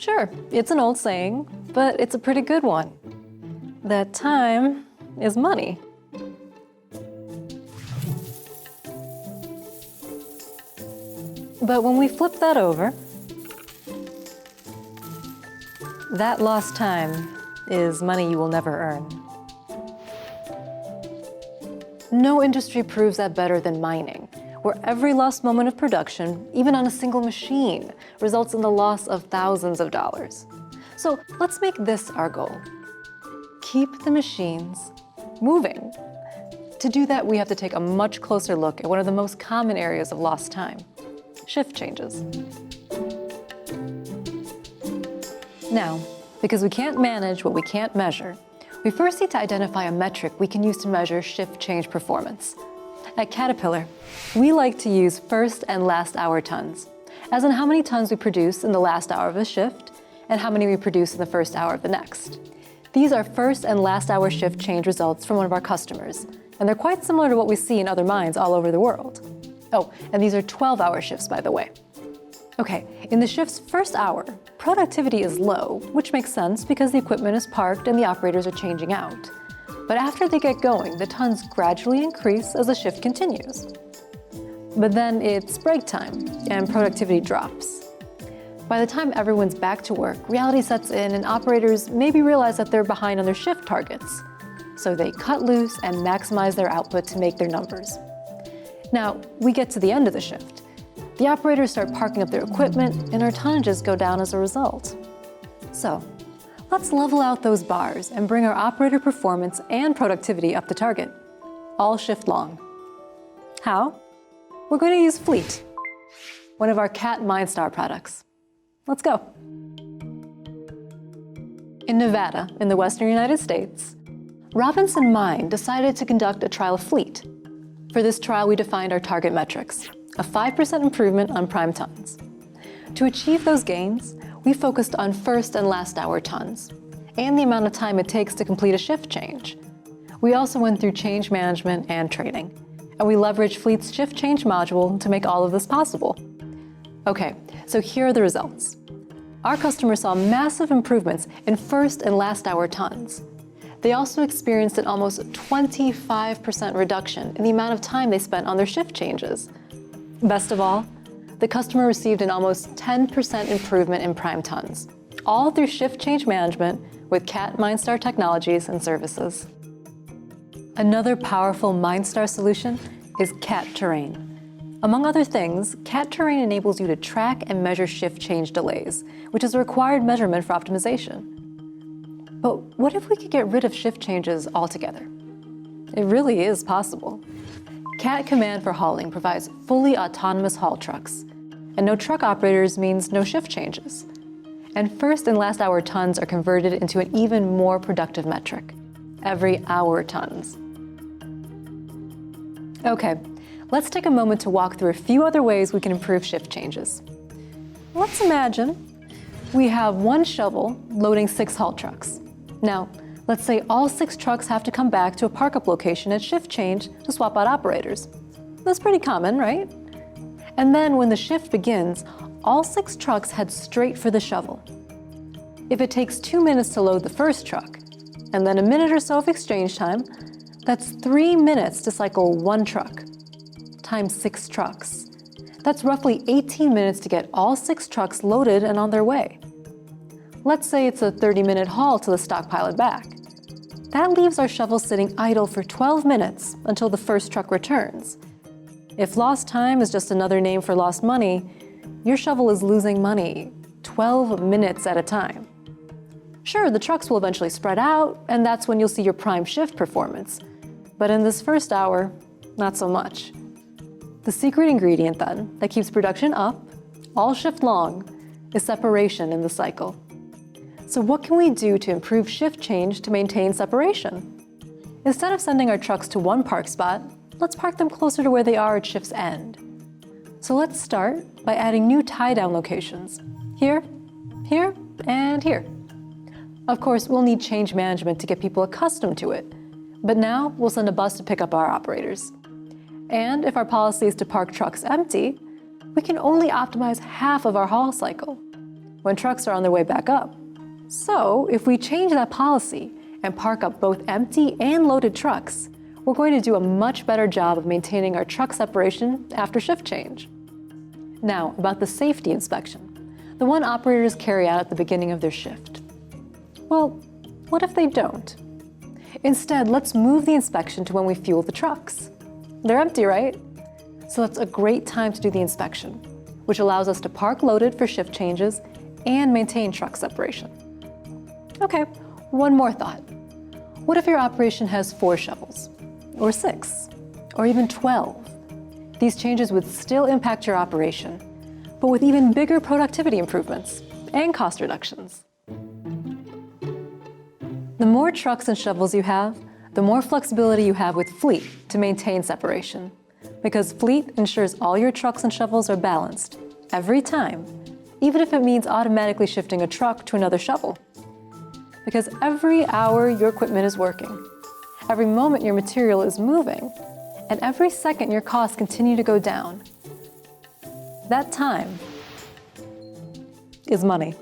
Sure, it's an old saying, but it's a pretty good one. That time is money. But when we flip that over, that lost time is money you will never earn. No industry proves that better than mining, where every lost moment of production, even on a single machine, results in the loss of thousands of dollars. So let's make this our goal. Keep the machines moving. To do that, we have to take a much closer look at one of the most common areas of lost time: shift changes. Now, because we can't manage what we can't measure, we first need to identify a metric we can use to measure shift change performance. At Caterpillar, we like to use first and last hour tons, as in how many tons we produce in the last hour of a shift and how many we produce in the first hour of the next. These are first and last hour shift change results from one of our customers, and they're quite similar to what we see in other mines all over the world. Oh, and these are 12-hour shifts, by the way. Okay, in the shift's first hour, productivity is low, which makes sense because the equipment is parked and the operators are changing out. But after they get going, the tons gradually increase as the shift continues. But then it's break time, and productivity drops. By the time everyone's back to work, reality sets in and operators maybe realize that they're behind on their shift targets. So they cut loose and maximize their output to make their numbers. Now, we get to the end of the shift. The operators start parking up their equipment and our tonnages go down as a result. So, let's level out those bars and bring our operator performance and productivity up to target, all shift long. How? We're going to use Fleet, one of our Cat MineStar products. Let's go. In Nevada, in the western United States, Robinson Mine decided to conduct a trial of Fleet. For this trial, we defined our target metrics, a 5% improvement on prime tons. To achieve those gains, we focused on first and last hour tons, and the amount of time it takes to complete a shift change. We also went through change management and training, and we leveraged Fleet's shift change module to make all of this possible. Okay, so here are the results. Our customers saw massive improvements in first and last hour tons. They also experienced an almost 25% reduction in the amount of time they spent on their shift changes. Best of all, the customer received an almost 10% improvement in prime tons, all through shift change management with Cat MineStar technologies and services. Another powerful MineStar solution is Cat Terrain. Among other things, Cat Terrain enables you to track and measure shift change delays, which is a required measurement for optimization. But what if we could get rid of shift changes altogether? It really is possible. Cat Command for Hauling provides fully autonomous haul trucks, and no truck operators means no shift changes. And first and last hour tons are converted into an even more productive metric, every hour tons. Okay, let's take a moment to walk through a few other ways we can improve shift changes. Let's imagine we have one shovel loading 6 haul trucks. Now, let's say all 6 trucks have to come back to a park-up location at shift change to swap out operators. That's pretty common, right? And then when the shift begins, all 6 trucks head straight for the shovel. If it takes 2 minutes to load the first truck, and then a minute or so of exchange time, that's 3 minutes to cycle 1 truck, times 6 trucks. That's roughly 18 minutes to get all 6 trucks loaded and on their way. Let's say it's a 30-minute haul to the stockpile and back. That leaves our shovel sitting idle for 12 minutes until the first truck returns. If lost time is just another name for lost money, your shovel is losing money 12 minutes at a time. Sure, the trucks will eventually spread out, and that's when you'll see your prime shift performance. But in this first hour, not so much. The secret ingredient, then, that keeps production up, all shift long, is separation in the cycle. So what can we do to improve shift change to maintain separation? Instead of sending our trucks to one park spot, let's park them closer to where they are at shift's end. So let's start by adding new tie-down locations. Here, here, and here. Of course, we'll need change management to get people accustomed to it. But now we'll send a bus to pick up our operators. And if our policy is to park trucks empty, we can only optimize half of our haul cycle. when trucks are on their way back up. So if we change that policy and park up both empty and loaded trucks, we're going to do a much better job of maintaining our truck separation after shift change. Now, about the safety inspection, the one operators carry out at the beginning of their shift. Well, what if they don't? Instead, let's move the inspection to when we fuel the trucks. They're empty, right? So that's a great time to do the inspection, which allows us to park loaded for shift changes and maintain truck separation. Okay, one more thought. What if your operation has 4 shovels, or 6, or even 12? These changes would still impact your operation, but with even bigger productivity improvements and cost reductions. The more trucks and shovels you have, the more flexibility you have with Fleet to maintain separation, because Fleet ensures all your trucks and shovels are balanced every time, even if it means automatically shifting a truck to another shovel. Because every hour your equipment is working, every moment your material is moving, and every second your costs continue to go down, that time is money.